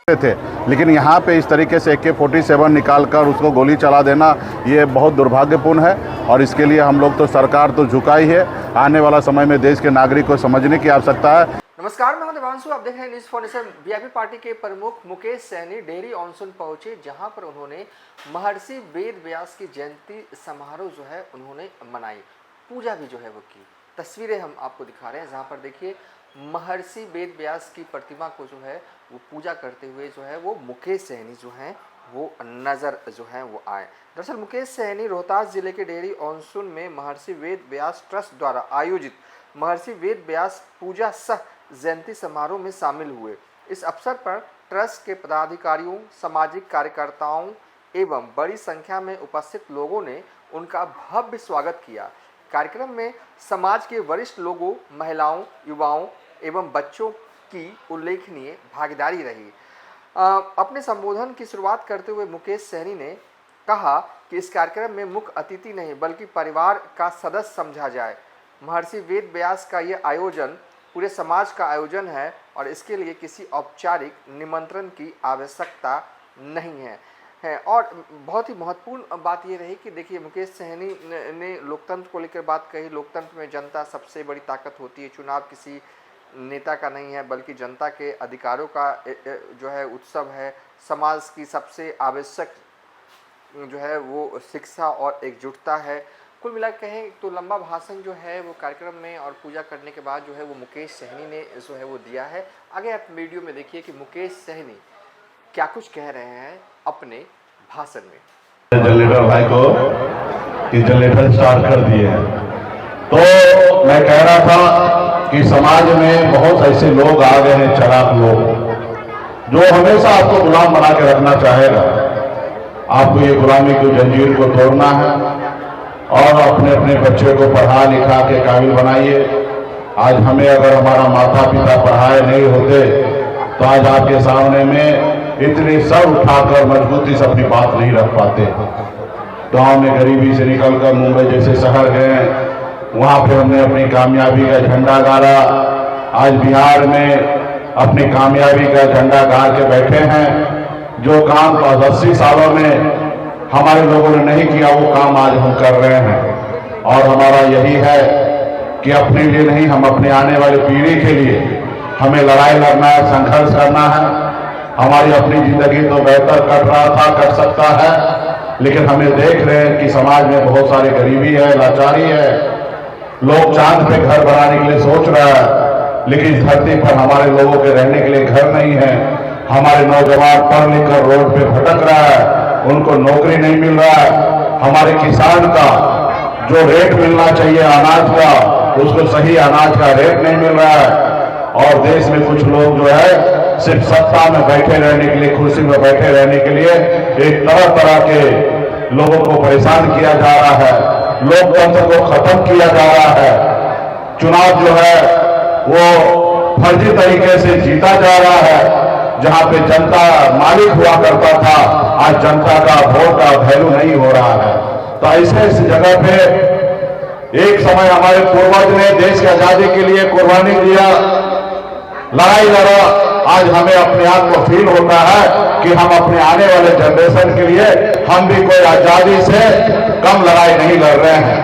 थे, लेकिन यहाँ पे इस तरीके से AK-47 निकालकर उसको गोली चला देना ये बहुत दुर्भाग्यपूर्ण है। और इसके लिए हम लोग तो सरकार तो झुका ही है, आने वाला समय में देश के नागरिक को समझने की आवश्यकता है। नमस्कार, मैं हूं देवांशु, आप देख रहे हैं न्यूज़ फाउंडेशन। वीआईपी पार्टी के प्रमुख मुकेश सहनी डेहरी ऑनसून पहुंचे, जहां पर उन्होंने महर्षि वेद व्यास की जयंती समारोह जो है उन्होंने मनाई, पूजा भी जो है वो की। तस्वीरें हम आपको दिखा रहे हैं, जहां पर देखिए महर्षि वेद व्यास की प्रतिमा को जो है वो पूजा करते हुए जो है वो मुकेश सहनी जो हैं वो नज़र जो है वो आए। दरअसल मुकेश सहनी रोहतास जिले के डेहरी ऑनसून में महर्षि वेद व्यास ट्रस्ट द्वारा आयोजित महर्षि वेद व्यास पूजा सह जयंती समारोह में शामिल हुए। इस अवसर पर ट्रस्ट के पदाधिकारियों, सामाजिक कार्यकर्ताओं एवं बड़ी संख्या में उपस्थित लोगों ने उनका भव्य स्वागत किया। कार्यक्रम में समाज के वरिष्ठ लोगों, महिलाओं, युवाओं एवं बच्चों की उल्लेखनीय भागीदारी रही। अपने संबोधन की शुरुआत करते हुए मुकेश सहनी ने कहा कि इस कार्यक्रम में मुख्य अतिथि नहीं बल्कि परिवार का सदस्य समझा जाए। महर्षि वेद व्यास का ये आयोजन पूरे समाज का आयोजन है और इसके लिए किसी औपचारिक निमंत्रण की आवश्यकता नहीं है। और बहुत ही महत्वपूर्ण बात ये रही कि देखिए मुकेश सहनी ने लोकतंत्र को लेकर बात कही। लोकतंत्र में जनता सबसे बड़ी ताकत होती है। चुनाव किसी नेता का नहीं है बल्कि जनता के अधिकारों का जो है उत्सव है। समाज की सबसे आवश्यक जो है वो शिक्षा और एकजुटता है। कुल मिला कहें तो लंबा भाषण जो है वो कार्यक्रम में और पूजा करने के बाद जो है वो मुकेश सहनी ने जो है वो दिया है। आगे आप वीडियो में देखिए कि मुकेश सहनी क्या कुछ कह रहे हैं अपने भाषण में। जनरेटर भाई को कि जनरेटर स्टार्ट कर दिए हैं, तो मैं कह रहा था कि समाज में बहुत ऐसे लोग आ गए हैं, चालाक लोग, जो हमेशा आपको गुलाम बना के रखना चाहेगा। आपको ये गुलामी की जंजीर को तोड़ना है और अपने अपने बच्चे को पढ़ा लिखा के काबिल बनाइए। आज हमें अगर हमारा माता पिता पढ़ाए नहीं होते तो आज आपके सामने में इतनी सर उठाकर मजबूती से अपनी बात नहीं रख पाते। गांव में गरीबी से निकलकर मुंबई जैसे शहर गए, वहां पे हमने अपनी कामयाबी का झंडा गाड़ा। आज बिहार में अपनी कामयाबी का झंडा गाड़ के बैठे हैं। जो काम 80 सालों में हमारे लोगों ने नहीं किया वो काम आज हम कर रहे हैं। और हमारा यही है कि अपने लिए नहीं, हम अपने आने वाली पीढ़ी के लिए हमें लड़ाई लड़ना है, संघर्ष करना है। हमारी अपनी जिंदगी तो बेहतर कट रहा था, कट सकता है, लेकिन हमें देख रहे हैं कि समाज में बहुत सारी गरीबी है, लाचारी है। लोग चांद पे घर बनाने के लिए सोच रहा है, लेकिन इस धरती पर हमारे लोगों के रहने के लिए घर नहीं है। हमारे नौजवान पढ़ लिख कर रोड पे भटक रहा है, उनको नौकरी नहीं मिल रहा है। हमारे किसान का जो रेट मिलना चाहिए अनाज का, उसको सही अनाज का रेट नहीं मिल रहा है। और देश में कुछ लोग जो है सिर्फ सत्ता में बैठे रहने के लिए, कुर्सी में बैठे रहने के लिए एक तरह तरह के लोगों को परेशान किया जा रहा है। लोकतंत्र को खत्म किया जा रहा है। चुनाव जो है वो फर्जी तरीके से जीता जा रहा है। जहां पे जनता मालिक हुआ करता था, आज जनता का वोट का वैल्यू नहीं हो रहा है। तो ऐसे इस जगह पे एक समय हमारे पूर्वज ने देश की आजादी के लिए कुर्बानी दिया, लड़ाई लड़ा। आज हमें अपने आप को फील होता है कि हम अपने आने वाले जनरेशन के लिए हम भी कोई आजादी से कम लड़ाई नहीं लड़ रहे हैं।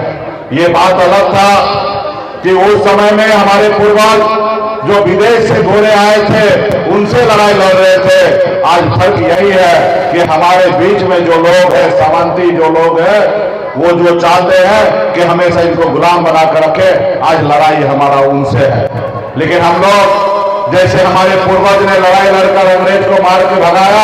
ये बात अलग था कि उस समय में हमारे पूर्वज जो विदेश से घोड़े आए थे उनसे लड़ाई लड़ रहे थे। आज फर्क यही है कि हमारे बीच में जो लोग हैं, सामंती जो लोग हैं, वो जो चाहते हैं कि हमेशा इनको गुलाम बना कर रखे, आज लड़ाई हमारा उनसे है। लेकिन हम लोग जैसे हमारे पूर्वज ने लड़ाई लड़कर अंग्रेज को मार के भगाया,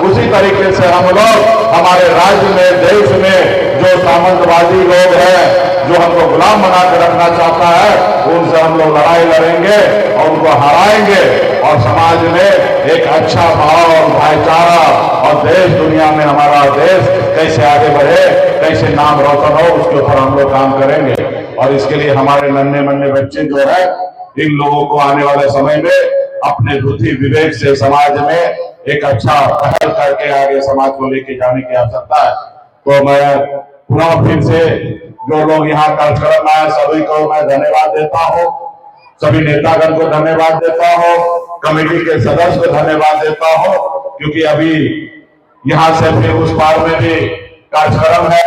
उसी तरीके से हम लोग हमारे राज्य में, देश में जो सामंतवादी लोग हैं, जो हमको गुलाम बना कर रखना चाहता है, उनसे हम लोग लड़ाई लड़ेंगे और उनको हराएंगे। और समाज में एक अच्छा भाव, भाईचारा और देश दुनिया में हमारा देश कैसे आगे बढ़े, कैसे नाम रोशन हो, उसके ऊपर हम लोग काम करेंगे। और इसके लिए हमारे नन्हे मन्ने बच्चे जो है, इन लोगों को आने वाले समय में अपने बुद्धि विवेक से समाज में एक अच्छा पहल करके आगे समाज को लेके जाने की आवश्यकता है। तो मैं पुनः फिर से जो लोग यहाँ कार्यक्रम आए सभी को मैं धन्यवाद देता हूँ। सभी नेतागण को धन्यवाद देता हूँ, कमेटी के सदस्य को धन्यवाद देता हूँ। क्योंकि अभी यहां से फिर उस पार में भी कार्यक्रम है,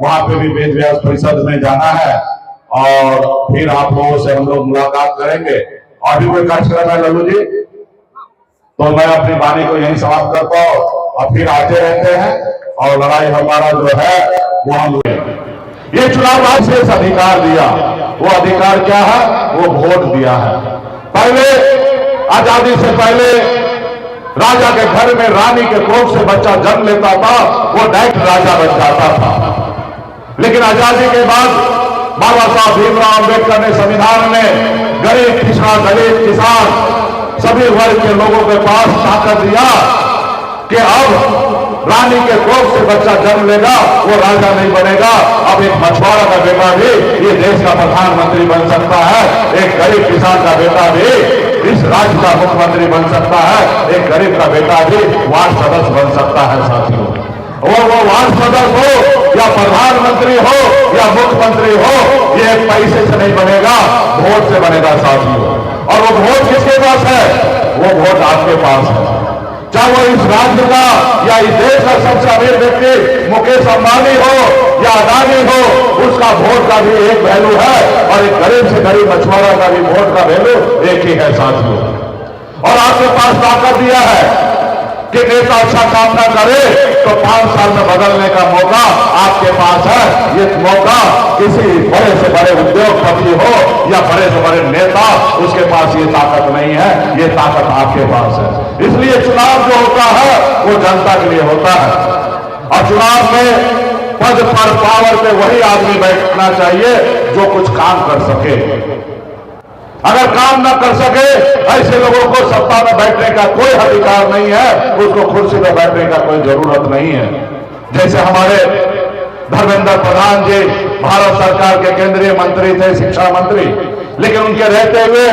वहां पे भी वेद व्यास परिषद में जाना है और फिर आप लोगों से हम लोग मुलाकात करेंगे। और भी कोई कार्यक्रम है लल्लू जी? तो मैं अपनी वाणी को यही समाप्त करता हूं और फिर आते रहते हैं और लड़ाई हमारा जो है वो हम ये चुनाव आज से अधिकार दिया, वो अधिकार क्या है? वो वोट दिया है। पहले आजादी से पहले राजा के घर में रानी के कोख से बच्चा जन्म लेता था, वो डायरेक्ट राजा बन जाता था। लेकिन आजादी के बाद बाबा साहब भीमराव अम्बेडकर ने संविधान में गरीब, पिछड़ा, दलित, किसान सभी वर्ग के लोगों के पास ताकत दिया कि अब रानी के कोख से बच्चा जन्म लेगा, वो राजा नहीं बनेगा। अब एक मछुआरा का बेटा भी ये देश का प्रधानमंत्री बन सकता है, एक गरीब किसान का बेटा भी इस राज्य का मुख्यमंत्री बन सकता है, एक गरीब का बेटा भी वार्ड सदस्य बन सकता है। साथियों, वो वार्ड सदस्य हो या प्रधानमंत्री हो या मुख्यमंत्री हो, ये पैसे से नहीं बनेगा, वोट से बनेगा साथियों। और वो वोट किसके पास है? वो वोट आपके पास है। चाहे वो इस राज्य का या इस देश का सबसे अमीर व्यक्ति मुकेश अंबानी हो या अदानी हो, उसका वोट का भी एक वैल्यू है और एक गरीब से गरीब मछुआरा का भी वोट का वैल्यू एक ही है साथियों। और आपके पास ताकत दिया है कि नेता अच्छा काम ना करे तो 5 साल में बदलने का मौका आपके पास है। ये मौका किसी बड़े से बड़े उद्योगपति हो या बड़े से बड़े नेता, उसके पास ये ताकत नहीं है, ये ताकत आपके पास है। इसलिए चुनाव जो होता है वो जनता के लिए होता है और चुनाव में पद पर, पावर पे वही आदमी बैठना चाहिए जो कुछ काम कर सके। अगर काम न कर सके, ऐसे लोगों को सत्ता में बैठने का कोई अधिकार नहीं है, उसको कुर्सी पर बैठने का कोई जरूरत नहीं है। जैसे हमारे धर्मेंद्र प्रधान जी भारत सरकार के केंद्रीय मंत्री थे, शिक्षा मंत्री, लेकिन उनके रहते हुए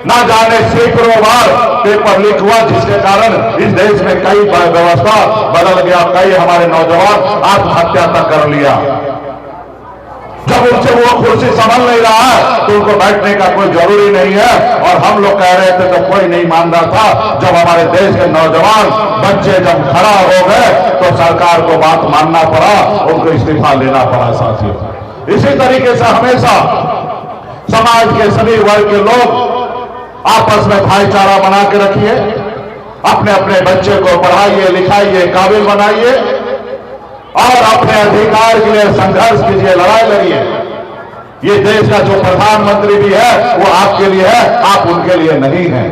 ना जाने सैकड़ों बार पेपर लीक हुआ, जिसके कारण इस देश में कई व्यवस्था बदल गया, कई हमारे नौजवान आत्महत्या तक कर लिया। जब उनसे वो कुर्सी संभल नहीं रहा है तो उनको बैठने का कोई जरूरी नहीं है। और हम लोग कह रहे थे तो कोई नहीं मान रहा था। जब हमारे देश के नौजवान बच्चे जब खड़ा हो गए तो सरकार को बात मानना पड़ा, उनको इस्तीफा लेना पड़ा साथियों। इसी तरीके से हमेशा समाज के सभी वर्ग के लोग आपस में भाईचारा बना के रखिए, अपने अपने बच्चे को पढ़ाइए, लिखाइए, काबिल बनाइए और अपने अधिकार के लिए संघर्ष कीजिए, लड़ाई लड़िए। ये देश का जो प्रधानमंत्री भी है वो आपके लिए है, आप उनके लिए नहीं है।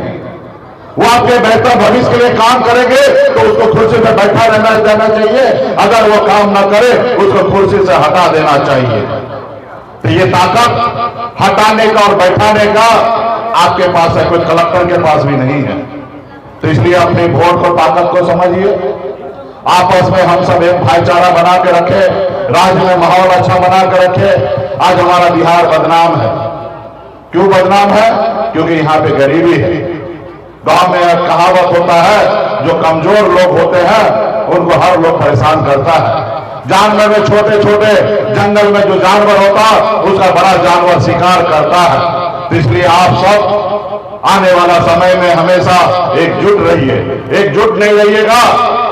वो आपके बेहतर भविष्य के लिए काम करेंगे तो उसको कुर्सी पर बैठा रहना देना चाहिए, अगर वो काम ना करे उसको कुर्सी से हटा देना चाहिए। तो ये ताकत हटाने का और बैठाने का आपके पास है, कोई कलेक्टर के पास भी नहीं है। तो इसलिए अपनी वोट को, ताकत को समझिए, आपस में हम सब एक भाईचारा बना के रखे, राज्य में माहौल अच्छा बना के रखे। आज हमारा बिहार बदनाम है। क्यों बदनाम है? क्योंकि यहाँ पे गरीबी है। गांव में एक कहावत होता है, जो कमजोर लोग होते हैं उनको हर लोग परेशान करता है। जानवर में छोटे छोटे जंगल में जो जानवर होता उसका बड़ा जानवर शिकार करता है। तो इसलिए आप सब आने वाला समय में हमेशा एकजुट रहिए। एकजुट नहीं रहिएगा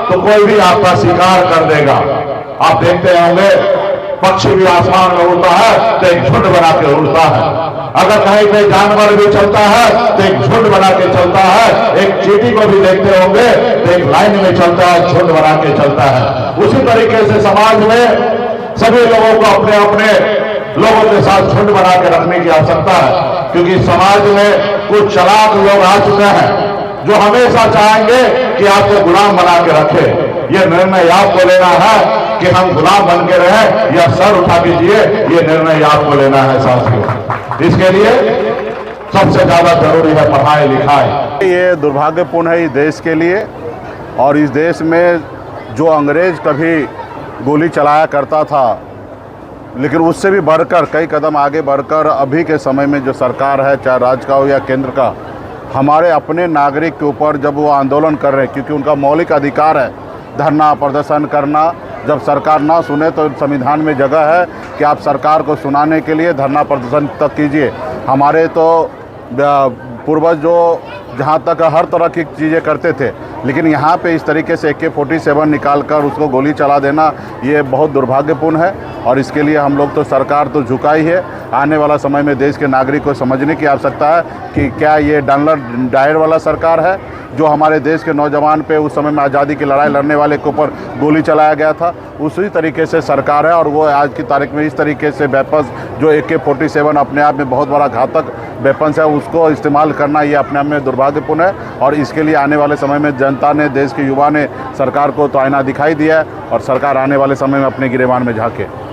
तो कोई भी आपका शिकार कर देगा। आप देखते होंगे पक्षी भी आसमान में उड़ता है तो एक झुंड बना के उड़ता है। अगर कहीं पे जानवर भी चलता है तो एक झुंड बना के चलता है। एक चींटी को भी देखते होंगे तो एक लाइन में चलता है, झुंड बना के चलता है। उसी तरीके से समाज में सभी लोगों को अपने अपने लोगों के साथ झुंड बना के रखने की आवश्यकता है, क्योंकि समाज में कुछ चालाक लोग आ चुके हैं जो हमेशा चाहेंगे कि आपको गुलाम बना के रखे। ये निर्णय आपको लेना है कि हम गुलाम बन के रहें या सर उठा दीजिए, ये निर्णय आपको लेना है साथियों। इसके लिए सबसे ज्यादा जरूरी है पढ़ाई लिखाई। ये दुर्भाग्यपूर्ण है इस देश के लिए, और इस देश में जो अंग्रेज कभी गोली चलाया करता था, लेकिन उससे भी बढ़कर कई कदम आगे बढ़कर अभी के समय में जो सरकार है, चाहे राज्य का हो या केंद्र का, हमारे अपने नागरिक के ऊपर जब वो आंदोलन कर रहे हैं, क्योंकि उनका मौलिक अधिकार है धरना प्रदर्शन करना, जब सरकार ना सुने तो संविधान में जगह है कि आप सरकार को सुनाने के लिए धरना प्रदर्शन तक कीजिए। हमारे तो पूर्वज जो जहाँ तक हर तरह की चीज़ें करते थे, लेकिन यहाँ पे इस तरीके से AK-47 निकाल कर उसको गोली चला देना ये बहुत दुर्भाग्यपूर्ण है और इसके लिए हम लोग तो सरकार तो झुका ही है। आने वाला समय में देश के नागरिक को समझने की आवश्यकता है कि क्या ये डॉलर डायर वाला सरकार है जो हमारे देश के नौजवान पे उस समय में आज़ादी की लड़ाई लड़ने वाले के ऊपर गोली चलाया गया था, उसी तरीके से सरकार है। और वो आज की तारीख में इस तरीके से वेपन्स जो AK-47 अपने आप में बहुत बड़ा घातक वेपन्स है उसको इस्तेमाल करना ये अपने आप में दुर्भाग्यपूर्ण है। और इसके लिए आने वाले समय में जनता ने, देश के युवा ने सरकार को तो आईना दिखाई दिया है और सरकार आने वाले समय में अपने गिरेबान में झांके।